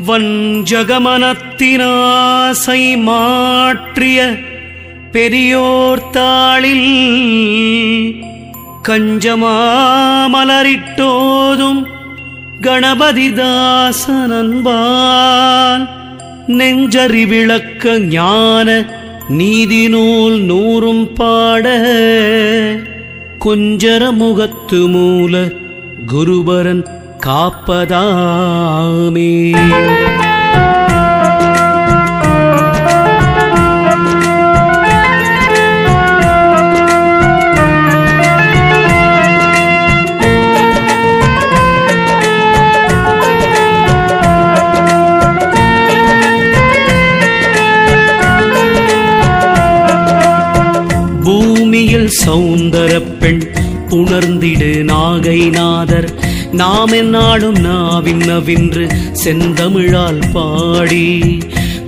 வஞ்சகமனத்தினாசை மாற்றிய பெரியோர் தாளில் கஞ்சமாமலரிட்டோதும் கணபதிதாசனன்பால் நெஞ்சறிவிளக்க ஞான நீதி நூல் 100 பாட குஞ்சர முகத்து மூல குருபரன் காப்பதாமே. பூமியில் சௌந்தர பெண் உணர்ந்திடு நாகைநாதர் நாம் என்னாலும் நாவின் நவின்று செந்தமிழால் பாடி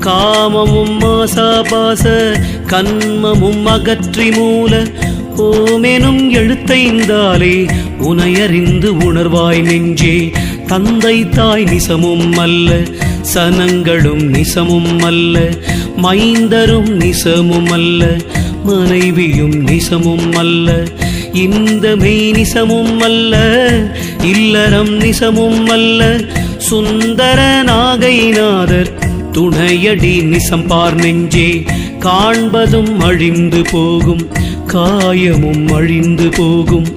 காமமும் மாசாபாச கண்மமும் அகற்றி மூல ஓமெனும் எழுத்தைந்தாலே உனையறிந்து உணர்வாய் நெஞ்சே. தந்தை தாய் நிசமும் அல்ல, சனங்களும் நிசமும் அல்ல, மைந்தரும் நிசமும் அல்ல, மனைவியும் நிசமும் அல்ல, இந்த மெய் நிசமும் அல்ல, இல்லறம் நிசமும் அல்ல, சுந்தர நாகைநாதர் துணையடி நிசம்பார் நெஞ்சே. காண்பதும் அழிந்து போகும், காயமும் அழிந்து போகும்,